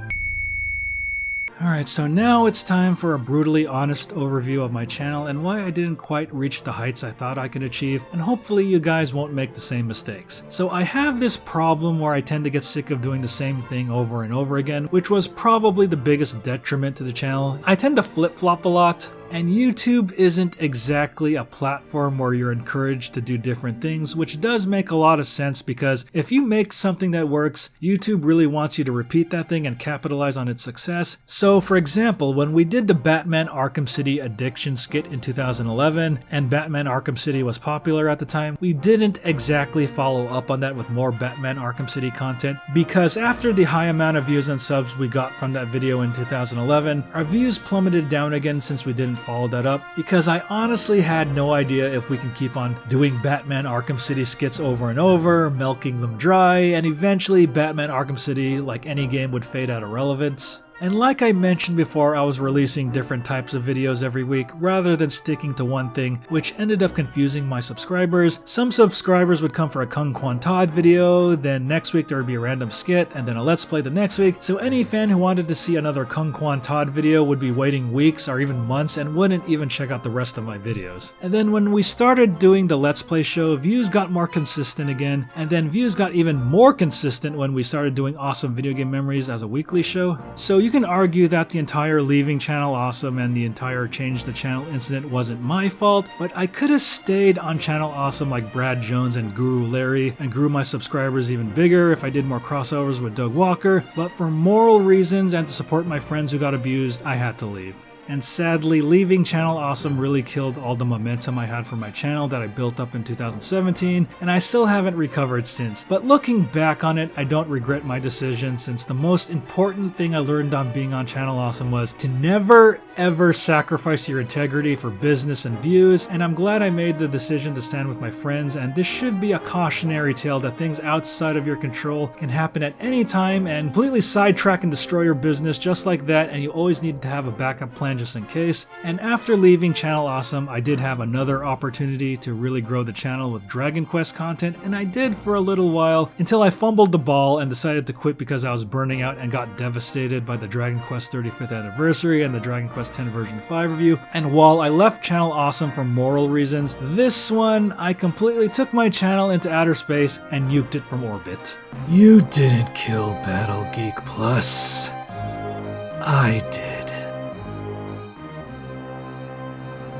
Alright, so now it's time for a brutally honest overview of my channel and why I didn't quite reach the heights I thought I could achieve, and hopefully you guys won't make the same mistakes. So I have this problem where I tend to get sick of doing the same thing over and over again, which was probably the biggest detriment to the channel. I tend to flip-flop a lot, and YouTube isn't exactly a platform where you're encouraged to do different things, which does make a lot of sense because if you make something that works, YouTube really wants you to repeat that thing and capitalize on its success. So for example, when we did the Batman Arkham City addiction skit in 2011, and Batman Arkham City was popular at the time, we didn't exactly follow up on that with more Batman Arkham City content because after the high amount of views and subs we got from that video in 2011, our views plummeted down again since we didn't follow that up because I honestly had no idea if we can keep on doing Batman Arkham City skits over and over, milking them dry, and eventually Batman Arkham City, like any game, would fade out of relevance. And like I mentioned before, I was releasing different types of videos every week rather than sticking to one thing, which ended up confusing my subscribers. Some subscribers would come for a Kung Quan Todd video, then next week there would be a random skit, and then a Let's Play the next week. So any fan who wanted to see another Kung Quan Todd video would be waiting weeks or even months and wouldn't even check out the rest of my videos. And then when we started doing the Let's Play show, views got more consistent again, and then views got even more consistent when we started doing Awesome Video Game Memories as a weekly show. So you can argue that the entire leaving Channel Awesome and the entire Change the Channel incident wasn't my fault, but I could have stayed on Channel Awesome like Brad Jones and Guru Larry and grew my subscribers even bigger if I did more crossovers with Doug Walker, but for moral reasons and to support my friends who got abused, I had to leave. And sadly, leaving Channel Awesome really killed all the momentum I had for my channel that I built up in 2017, and I still haven't recovered since. But looking back on it, I don't regret my decision, since the most important thing I learned on being on Channel Awesome was to never ever sacrifice your integrity for business and views, and I'm glad I made the decision to stand with my friends, and this should be a cautionary tale that things outside of your control can happen at any time and completely sidetrack and destroy your business just like that, and you always need to have a backup plan just in case. And after leaving Channel Awesome, I did have another opportunity to really grow the channel with Dragon Quest content, and I did for a little while until I fumbled the ball and decided to quit because I was burning out and got devastated by the Dragon Quest 35th anniversary and the Dragon Quest 10 version 5 review. And while I left Channel Awesome for moral reasons, this one I completely took my channel into outer space and nuked it from orbit. You didn't kill Battle Geek Plus. I did.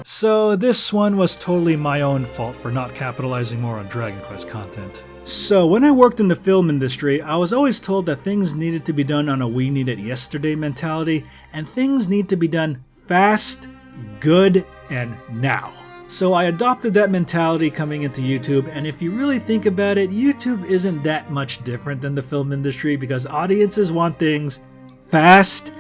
So this one was totally my own fault for not capitalizing more on Dragon Quest content. So when I worked in the film industry, I was always told that things needed to be done on a we need it yesterday mentality, and things need to be done fast, good, and now. So I adopted that mentality coming into YouTube, and if you really think about it, YouTube isn't that much different than the film industry because audiences want things fast,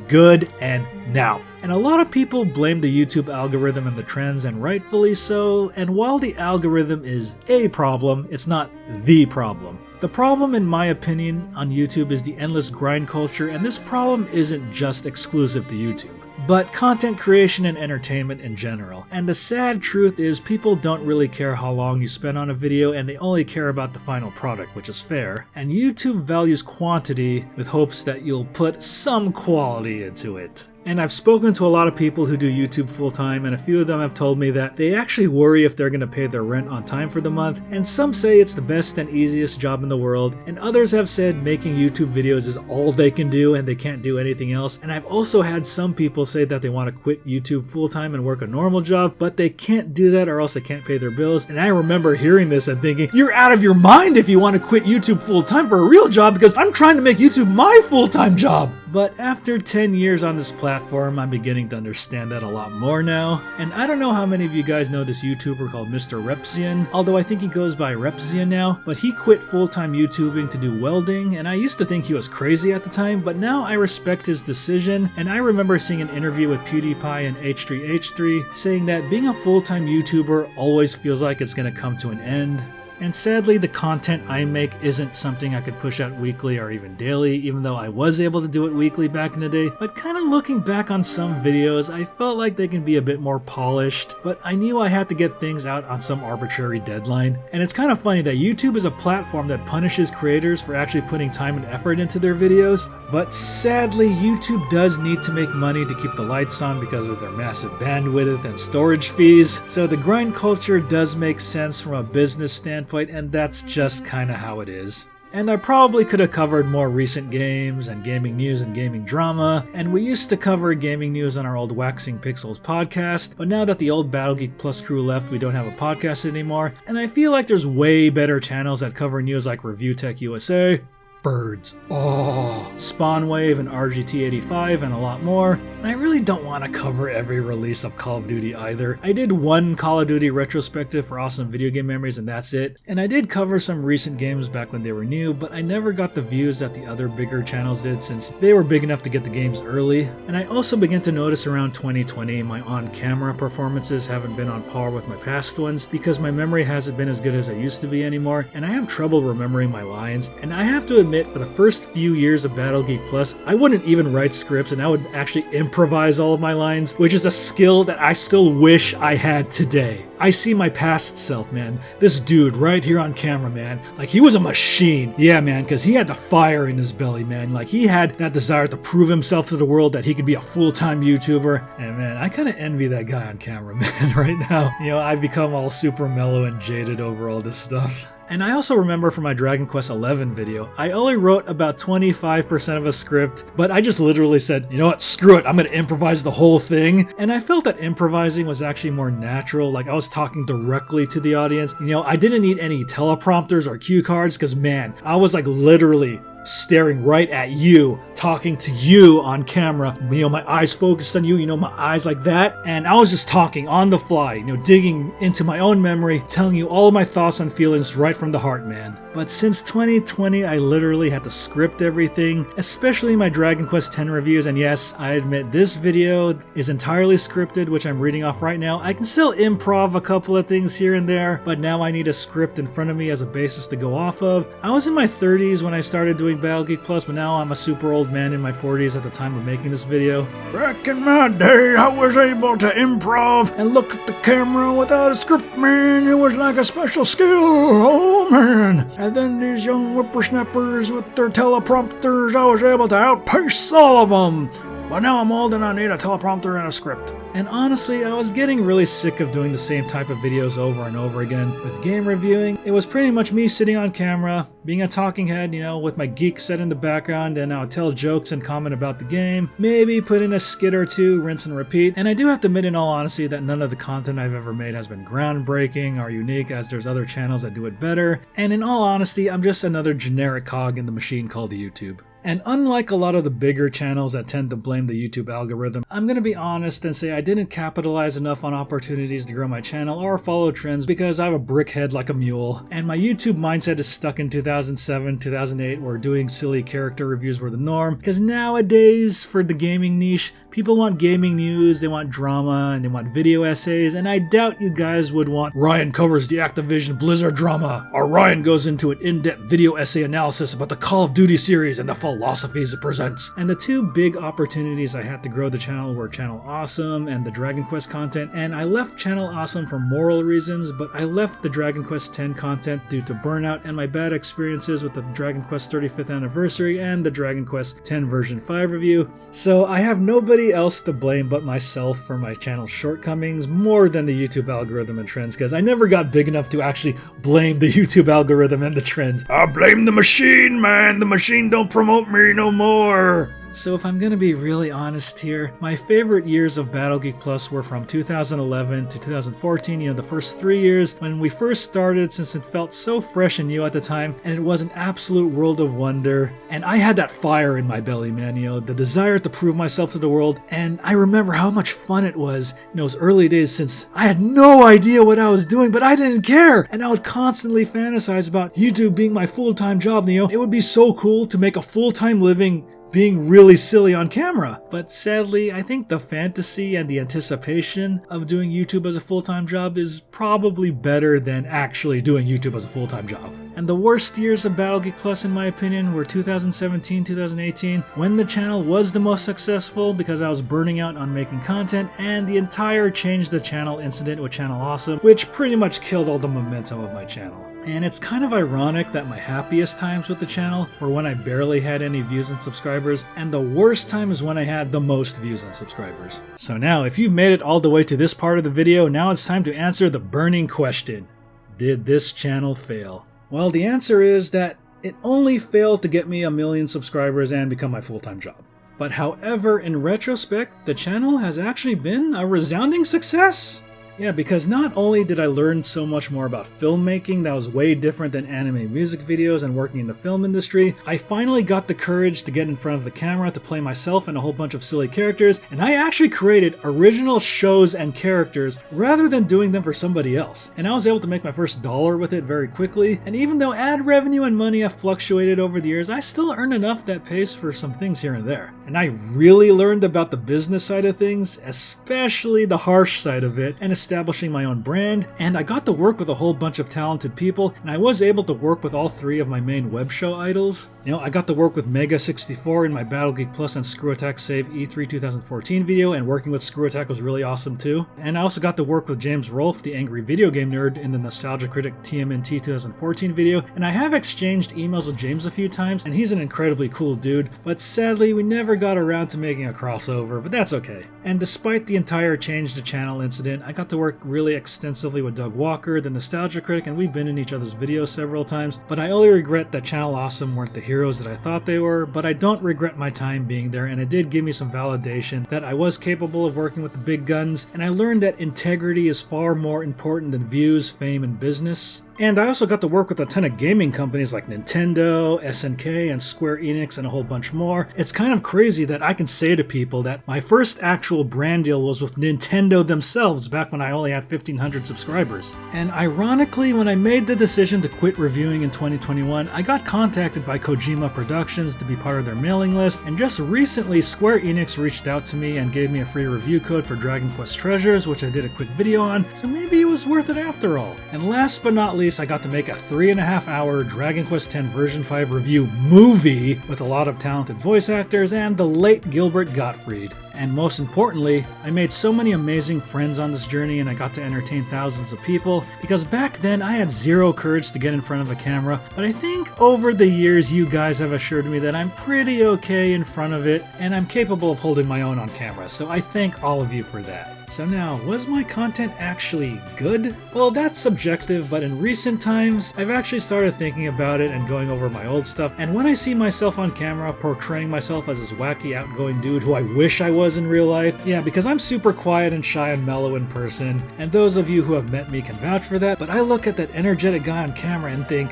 good, and now. And a lot of people blame the YouTube algorithm and the trends, and rightfully so, and while the algorithm is a problem, it's not the problem. The problem, in my opinion, on YouTube is the endless grind culture, and this problem isn't just exclusive to YouTube, but content creation and entertainment in general. And the sad truth is people don't really care how long you spend on a video, and they only care about the final product, which is fair. And YouTube values quantity with hopes that you'll put some quality into it. And I've spoken to a lot of people who do YouTube full-time, and a few of them have told me that they actually worry if they're going to pay their rent on time for the month, and some say it's the best and easiest job in the world, and others have said making YouTube videos is all they can do and they can't do anything else. And I've also had some people say that they want to quit YouTube full-time and work a normal job, but they can't do that or else they can't pay their bills. And I remember hearing this and thinking, you're out of your mind if you want to quit YouTube full-time for a real job, because I'm trying to make YouTube my full-time job. But after 10 years on this platform, I'm beginning to understand that a lot more now. And I don't know how many of you guys know this YouTuber called Mr. Repzian, although I think he goes by Repzian now, but he quit full-time YouTubing to do welding, and I used to think he was crazy at the time, but now I respect his decision. And I remember seeing an interview with PewDiePie and H3H3 saying that being a full-time YouTuber always feels like it's going to come to an end. And sadly, the content I make isn't something I could push out weekly or even daily, even though I was able to do it weekly back in the day. But kind of looking back on some videos, I felt like they can be a bit more polished, but I knew I had to get things out on some arbitrary deadline. And it's kind of funny that YouTube is a platform that punishes creators for actually putting time and effort into their videos, but sadly, YouTube does need to make money to keep the lights on because of their massive bandwidth and storage fees. So the grind culture does make sense from a business standpoint, and that's just kind of how it is. And I probably could have covered more recent games and gaming news and gaming drama, and we used to cover gaming news on our old Waxing Pixels podcast, but now that the old Battle Geek Plus crew left, we don't have a podcast anymore, and I feel like there's way better channels that cover news like Review Tech USA, Birds, Spawnwave and RGT85 and a lot more. And I really don't want to cover every release of Call of Duty either. I did one Call of Duty retrospective for Awesome Video Game Memories and that's it. And I did cover some recent games back when they were new, but I never got the views that the other bigger channels did since they were big enough to get the games early. And I also began to notice around 2020 my on-camera performances haven't been on par with my past ones because my memory hasn't been as good as it used to be anymore, and I have trouble remembering my lines. And I have to admit admit, for the first few years of Battle Geek Plus, I wouldn't even write scripts and I would actually improvise all of my lines, which is a skill that I still wish I had today. I see my past self, man. This dude right here on camera, man. Like, he was a machine. Yeah, man, because he had the fire in his belly, man. Like, he had that desire to prove himself to the world that he could be a full-time YouTuber. And man, I kind of envy that guy on camera, man, right now. You know, I've become all super mellow and jaded over all this stuff. And I also remember from my Dragon Quest XI video, I only wrote about 25% of a script, but I just literally said, you know what, screw it, I'm gonna improvise the whole thing. And I felt that improvising was actually more natural, like I was talking directly to the audience. You know, I didn't need any teleprompters or cue cards, because man, I was like literally staring right at you, talking to you on camera. You know, my eyes focused on you, you know, my eyes like that. And I was just talking on the fly, you know, digging into my own memory, telling you all of my thoughts and feelings right from the heart, man. But since 2020, I literally had to script everything, especially my Dragon Quest X reviews. And yes, I admit this video is entirely scripted, which I'm reading off right now. I can still improv a couple of things here and there, but now I need a script in front of me as a basis to go off of. I was in my 30s when I started doing Battle Geek Plus, but now I'm a super old man in my 40s at the time of making this video. Back in my day, I was able to improv and look at the camera without a script, man. It was like a special skill, oh man. And then these young whippersnappers with their teleprompters, I was able to outpace all of them. But now I'm old and I need a teleprompter and a script. And honestly, I was getting really sick of doing the same type of videos over and over again. With game reviewing, it was pretty much me sitting on camera, being a talking head, you know, with my Geek set in the background, and I would tell jokes and comment about the game, maybe put in a skit or two, rinse and repeat. And I do have to admit in all honesty that none of the content I've ever made has been groundbreaking or unique, as there's other channels that do it better. And in all honesty, I'm just another generic cog in the machine called YouTube. And unlike a lot of the bigger channels that tend to blame the YouTube algorithm, I'm going to be honest and say I didn't capitalize enough on opportunities to grow my channel or follow trends because I have a brick head like a mule. And my YouTube mindset is stuck in 2007, 2008, where doing silly character reviews were the norm. Because nowadays, for the gaming niche, people want gaming news, they want drama, and they want video essays. And I doubt you guys would want Ryan covers the Activision Blizzard drama, or Ryan goes into an in-depth video essay analysis about the Call of Duty series and the philosophies it presents. And the two big opportunities I had to grow the channel were Channel Awesome and the Dragon Quest content. And I left Channel Awesome for moral reasons, but I left the Dragon Quest X content due to burnout and my bad experiences with the Dragon Quest 35th anniversary and the Dragon Quest X version 5 review. So I have nobody else to blame but myself for my channel's shortcomings more than the YouTube algorithm and trends, because I never got big enough to actually blame the YouTube algorithm and the trends. I blame the machine, man. The machine don't promote me no more. So if I'm gonna be really honest here, my favorite years of Battle Geek Plus were from 2011 to 2014, you know, the first 3 years when we first started, since it felt so fresh and new at the time, and it was an absolute world of wonder. And I had that fire in my belly, man, you know, the desire to prove myself to the world. And I remember how much fun it was in those early days, since I had no idea what I was doing, but I didn't care. And I would constantly fantasize about YouTube being my full-time job, you know. It would be so cool to make a full-time living being really silly on camera. But sadly, I think the fantasy and the anticipation of doing YouTube as a full-time job is probably better than actually doing YouTube as a full-time job. And the worst years of Battle Geek Plus, in my opinion, were 2017, 2018, when the channel was the most successful because I was burning out on making content, and the entire Change the Channel incident with Channel Awesome, which pretty much killed all the momentum of my channel. And it's kind of ironic that my happiest times with the channel were when I barely had any views and subscribers, and the worst time is when I had the most views and subscribers. So now, if you've made it all the way to this part of the video, now it's time to answer the burning question. Did this channel fail? Well, the answer is that it only failed to get me 1 million subscribers and become my full-time job. But however, in retrospect, the channel has actually been a resounding success. Yeah, because not only did I learn so much more about filmmaking that was way different than anime music videos and working in the film industry, I finally got the courage to get in front of the camera to play myself and a whole bunch of silly characters, and I actually created original shows and characters rather than doing them for somebody else. And I was able to make my first dollar with it very quickly, and even though ad revenue and money have fluctuated over the years, I still earn enough that pays for some things here and there. And I really learned about the business side of things, especially the harsh side of it, and establishing my own brand, and I got to work with a whole bunch of talented people, and I was able to work with all 3 of my main web show idols. You know, I got to work with Mega64 in my Battle Geek Plus and Screw Attack Save E3 2014 video, and working with Screw Attack was really awesome too. And I also got to work with James Rolfe, the Angry Video Game Nerd, in the Nostalgia Critic TMNT 2014 video, and I have exchanged emails with James a few times, and he's an incredibly cool dude, but sadly we never got around to making a crossover, but that's okay. And despite the entire Change the Channel incident, I got to work really extensively with Doug Walker, the Nostalgia Critic, and we've been in each other's videos several times, but I only regret that Channel Awesome weren't the heroes that I thought they were, but I don't regret my time being there, and it did give me some validation that I was capable of working with the big guns, and I learned that integrity is far more important than views, fame, and business. And I also got to work with a ton of gaming companies like Nintendo, SNK, and Square Enix, and a whole bunch more. It's kind of crazy that I can say to people that my first actual brand deal was with Nintendo themselves back when I only had 1,500 subscribers. And ironically, when I made the decision to quit reviewing in 2021, I got contacted by Kojima Productions to be part of their mailing list, and just recently Square Enix reached out to me and gave me a free review code for Dragon Quest Treasures, which I did a quick video on, so maybe it was worth it after all. And last but not least, I got to make a 3.5-hour Dragon Quest X version 5 review movie with a lot of talented voice actors and the late Gilbert Gottfried. And most importantly, I made so many amazing friends on this journey, and I got to entertain thousands of people, because back then I had zero courage to get in front of a camera, but I think over the years you guys have assured me that I'm pretty okay in front of it, and I'm capable of holding my own on camera, so I thank all of you for that. So now, was my content actually good? Well, that's subjective, but in recent times, I've actually started thinking about it and going over my old stuff, and when I see myself on camera portraying myself as this wacky, outgoing dude who I wish I was in real life, yeah, because I'm super quiet and shy and mellow in person, and those of you who have met me can vouch for that, but I look at that energetic guy on camera and think,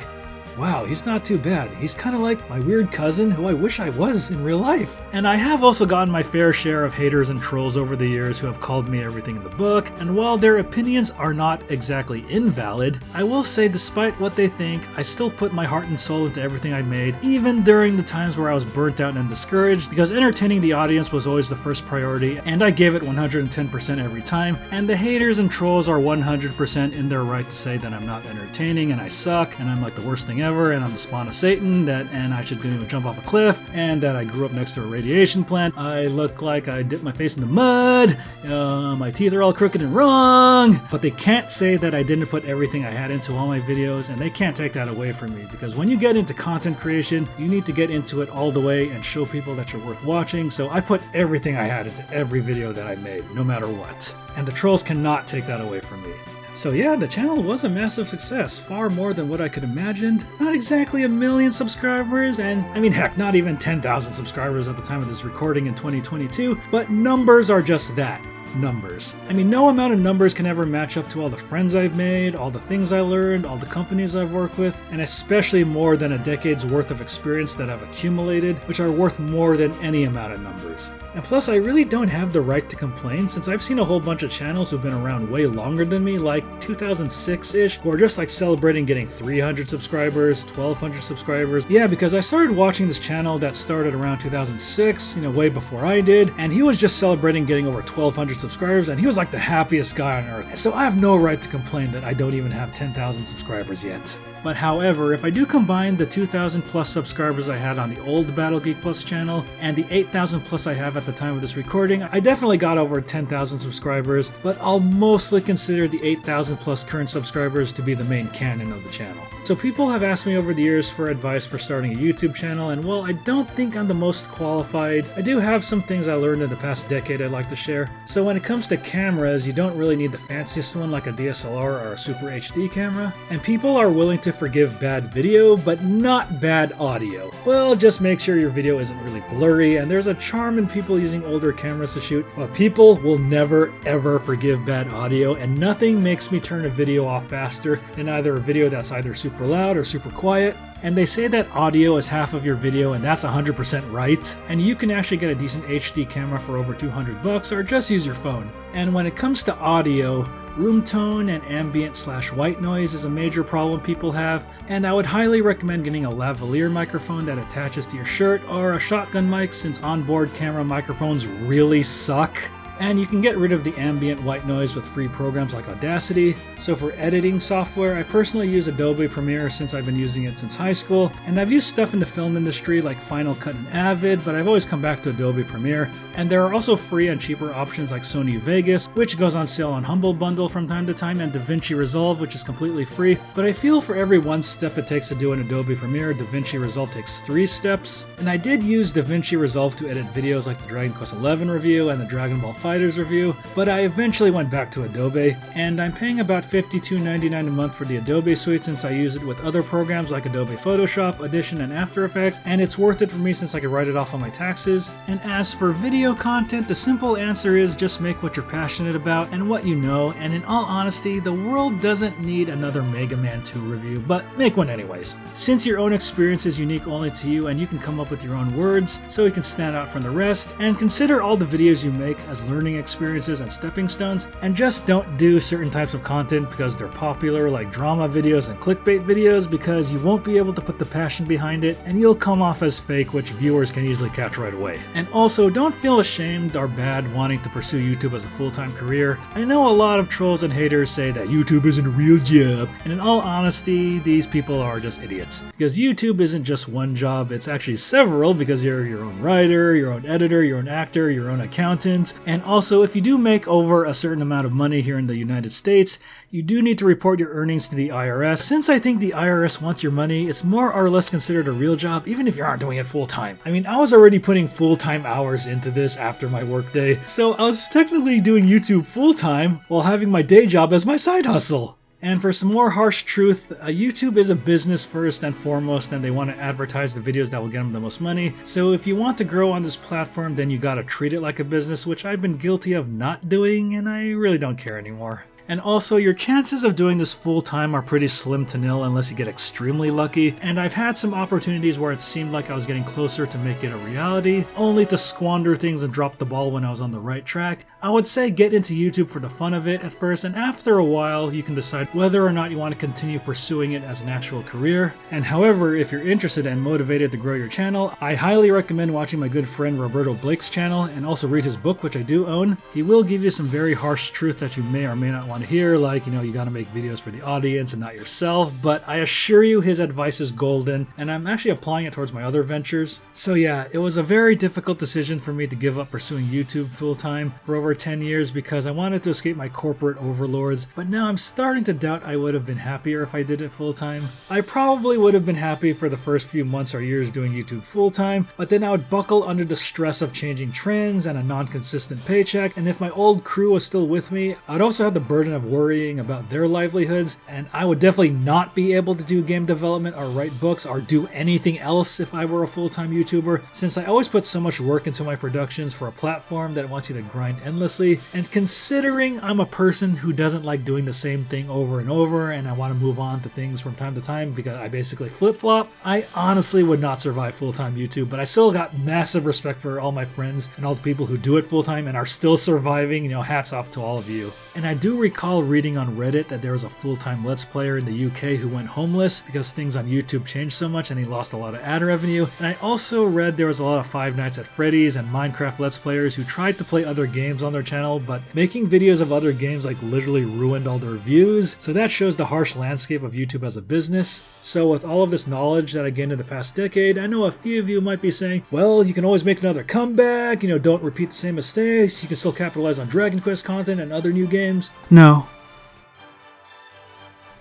wow, he's not too bad. He's kind of like my weird cousin who I wish I was in real life. And I have also gotten my fair share of haters and trolls over the years who have called me everything in the book, and while their opinions are not exactly invalid, I will say despite what they think, I still put my heart and soul into everything I made, even during the times where I was burnt out and discouraged, because entertaining the audience was always the first priority, and I gave it 110% every time, and the haters and trolls are 100% in their right to say that I'm not entertaining and I suck and I'm like the worst thing ever, and I'm the spawn of Satan, and I should be able to jump off a cliff, and that I grew up next to a radiation plant. I look like I dipped my face in the mud, my teeth are all crooked and wrong, but they can't say that I didn't put everything I had into all my videos, and they can't take that away from me, because when you get into content creation, you need to get into it all the way and show people that you're worth watching, so I put everything I had into every video that I made, no matter what. And the trolls cannot take that away from me. So yeah, the channel was a massive success, far more than what I could imagine. Not exactly 1 million subscribers, and I mean heck, not even 10,000 subscribers at the time of this recording in 2022, but numbers are just that. Numbers. I mean, no amount of numbers can ever match up to all the friends I've made, all the things I learned, all the companies I've worked with, and especially more than a decade's worth of experience that I've accumulated, which are worth more than any amount of numbers. And plus, I really don't have the right to complain, since I've seen a whole bunch of channels who've been around way longer than me, like 2006-ish, who are just like celebrating getting 300 subscribers, 1,200 subscribers. Yeah, because I started watching this channel that started around 2006, way before I did, and he was just celebrating getting over 1,200 subscribers, and he was like the happiest guy on earth. So I have no right to complain that I don't even have 10,000 subscribers yet. But however, if I do combine the 2,000 plus subscribers I had on the old Battle Geek Plus channel and the 8,000 plus I have at the time of this recording, I definitely got over 10,000 subscribers, but I'll mostly consider the 8,000 plus current subscribers to be the main canon of the channel. So people have asked me over the years for advice for starting a YouTube channel, and while I don't think I'm the most qualified, I do have some things I learned in the past decade I'd like to share. So when it comes to cameras, you don't really need the fanciest one like a DSLR or a Super HD camera, and people are willing to forgive bad video, but not bad audio. Well, just make sure your video isn't really blurry, and there's a charm in people using older cameras to shoot, but people will never ever forgive bad audio, and nothing makes me turn a video off faster than either a video that's either super loud or super quiet. And they say that audio is half of your video, and that's 100% right. And you can actually get a decent HD camera for over $200 or just use your phone. And when it comes to audio, room tone and ambient/white noise is a major problem people have, and I would highly recommend getting a lavalier microphone that attaches to your shirt or a shotgun mic, since onboard camera microphones really suck. and you can get rid of the ambient white noise with free programs like Audacity. So for editing software, I personally use Adobe Premiere since I've been using it since high school, and I've used stuff in the film industry like Final Cut and Avid, but I've always come back to Adobe Premiere. And there are also free and cheaper options like Sony Vegas, which goes on sale on Humble Bundle from time to time, and DaVinci Resolve, which is completely free. But I feel for every one step it takes to do an Adobe Premiere, DaVinci Resolve takes 3 steps. And I did use DaVinci Resolve to edit videos like the Dragon Quest XI review and the Dragon Ball FighterZ review, but I eventually went back to Adobe, and I'm paying about $52.99 a month for the Adobe suite since I use it with other programs like Adobe Photoshop, Audition, and After Effects, and it's worth it for me since I can write it off on my taxes. And as for video content, the simple answer is just make what you're passionate about and what you know, and in all honesty, the world doesn't need another Mega Man 2 review, but make one anyways. Since your own experience is unique only to you and you can come up with your own words so you can stand out from the rest, and consider all the videos you make as learning experiences and stepping stones, and just don't do certain types of content because they're popular, like drama videos and clickbait videos, because you won't be able to put the passion behind it and you'll come off as fake, which viewers can easily catch right away. And also, don't feel ashamed or bad wanting to pursue YouTube as a full-time career. I know a lot of trolls and haters say that YouTube isn't a real job, and in all honesty, these people are just idiots. Because YouTube isn't just one job, it's actually several, because you're your own writer, your own editor, your own actor, your own accountant. And also, if you do make over a certain amount of money here in the United States, you do need to report your earnings to the IRS. Since I think the IRS wants your money, it's more or less considered a real job, even if you aren't doing it full-time. I mean, I was already putting full-time hours into this after my workday, so I was technically doing YouTube full-time while having my day job as my side hustle. And for some more harsh truth, YouTube is a business first and foremost, and they want to advertise the videos that will get them the most money. So if you want to grow on this platform, then you gotta treat it like a business, which I've been guilty of not doing, and I really don't care anymore. And also, your chances of doing this full-time are pretty slim to nil unless you get extremely lucky, and I've had some opportunities where it seemed like I was getting closer to make it a reality, only to squander things and drop the ball when I was on the right track. I would say get into YouTube for the fun of it at first, and after a while you can decide whether or not you want to continue pursuing it as an actual career. And however, if you're interested and motivated to grow your channel, I highly recommend watching my good friend Roberto Blake's channel, and also read his book, which I do own. He will give you some very harsh truth that you may or may not want to hear, like, you gotta make videos for the audience and not yourself, but I assure you his advice is golden, and I'm actually applying it towards my other ventures. So yeah, it was a very difficult decision for me to give up pursuing YouTube full-time for over 10 years because I wanted to escape my corporate overlords, but now I'm starting to doubt I would have been happier if I did it full-time. I probably would have been happy for the first few months or years doing YouTube full-time, but then I would buckle under the stress of changing trends and a non-consistent paycheck, and if my old crew was still with me, I'd also have the burden of worrying about their livelihoods, and I would definitely not be able to do game development or write books or do anything else if I were a full-time YouTuber, since I always put so much work into my productions for a platform that wants you to grind endlessly. And considering I'm a person who doesn't like doing the same thing over and over, and I want to move on to things from time to time because I basically flip-flop, I honestly would not survive full-time YouTube, but I still got massive respect for all my friends and all the people who do it full-time and are still surviving. Hats off to all of you. And I do recall reading on Reddit that there was a full-time Let's Player in the UK who went homeless because things on YouTube changed so much and he lost a lot of ad revenue. And I also read there was a lot of Five Nights at Freddy's and Minecraft Let's Players who tried to play other games on their channel, but making videos of other games literally ruined all their views. So that shows the harsh landscape of YouTube as a business. So with all of this knowledge that I gained in the past decade, I know a few of you might be saying, well, you can always make another comeback, don't repeat the same mistakes, you can still capitalize on Dragon Quest content and other new games. No,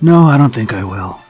I don't think I will.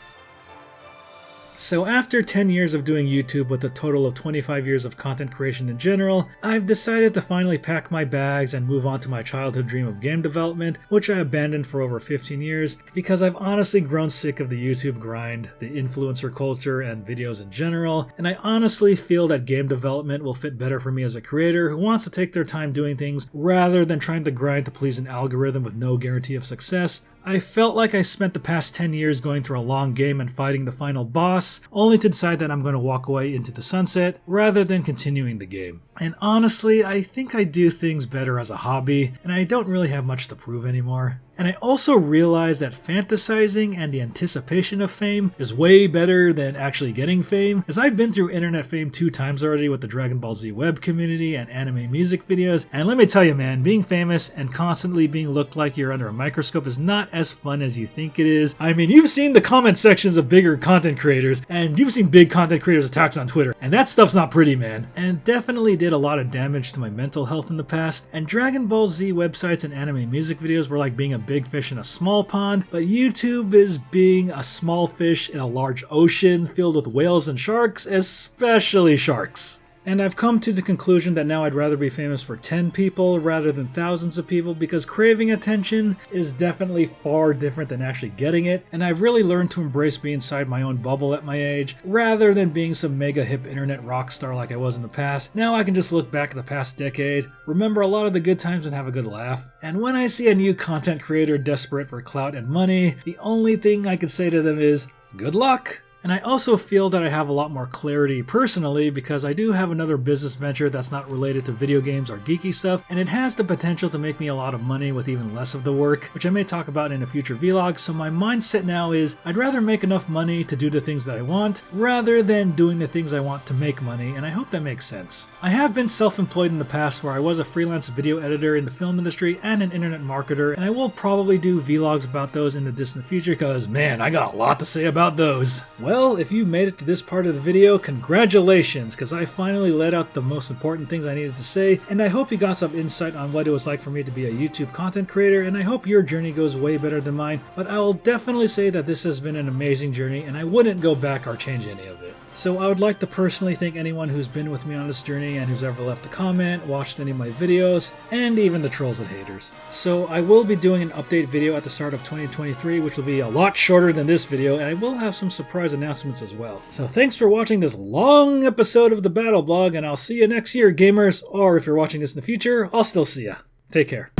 So after 10 years of doing YouTube with a total of 25 years of content creation in general, I've decided to finally pack my bags and move on to my childhood dream of game development, which I abandoned for over 15 years because I've honestly grown sick of the YouTube grind, the influencer culture, and videos in general, and I honestly feel that game development will fit better for me as a creator who wants to take their time doing things rather than trying to grind to please an algorithm with no guarantee of success. I felt like I spent the past 10 years going through a long game and fighting the final boss, only to decide that I'm going to walk away into the sunset rather than continuing the game. And honestly, I think I do things better as a hobby, and I don't really have much to prove anymore. And I also realized that fantasizing and the anticipation of fame is way better than actually getting fame, as I've been through internet fame 2 times already with the Dragon Ball Z web community and anime music videos, and let me tell you man, being famous and constantly being looked like you're under a microscope is not as fun as you think it is. I mean, you've seen the comment sections of bigger content creators, and you've seen big content creators attacks on Twitter, and that stuff's not pretty, man. And it definitely did a lot of damage to my mental health in the past, and Dragon Ball Z websites and anime music videos were like being a big fish in a small pond, but YouTube is being a small fish in a large ocean filled with whales and sharks, especially sharks. And I've come to the conclusion that now I'd rather be famous for 10 people rather than thousands of people, because craving attention is definitely far different than actually getting it, and I've really learned to embrace being inside my own bubble at my age, rather than being some mega hip internet rock star like I was in the past. Now I can just look back at the past decade, remember a lot of the good times and have a good laugh, and when I see a new content creator desperate for clout and money, the only thing I can say to them is, good luck! And I also feel that I have a lot more clarity personally because I do have another business venture that's not related to video games or geeky stuff, and it has the potential to make me a lot of money with even less of the work, which I may talk about in a future vlog. So my mindset now is I'd rather make enough money to do the things that I want rather than doing the things I want to make money, and I hope that makes sense. I have been self-employed in the past where I was a freelance video editor in the film industry and an internet marketer, and I will probably do vlogs about those in the distant future because man, I got a lot to say about those. Well, if you made it to this part of the video, congratulations, because I finally let out the most important things I needed to say, and I hope you got some insight on what it was like for me to be a YouTube content creator, and I hope your journey goes way better than mine, but I will definitely say that this has been an amazing journey, and I wouldn't go back or change any of it. So I would like to personally thank anyone who's been with me on this journey and who's ever left a comment, watched any of my videos, and even the trolls and haters. So I will be doing an update video at the start of 2023, which will be a lot shorter than this video, and I will have some surprise announcements as well. So thanks for watching this long episode of the Battle Blog, and I'll see you next year, gamers, or if you're watching this in the future, I'll still see ya. Take care.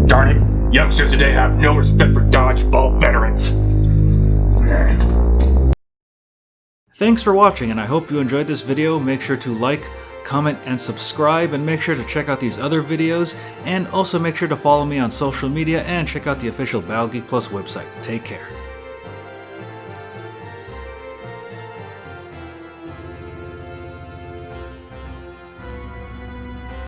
Darn it, youngsters today have no respect for dodgeball veterans. Thanks for watching, and I hope you enjoyed this video. Make sure to like, comment, and subscribe, and make sure to check out these other videos, and also make sure to follow me on social media and check out the official Battle Geek Plus website. Take care.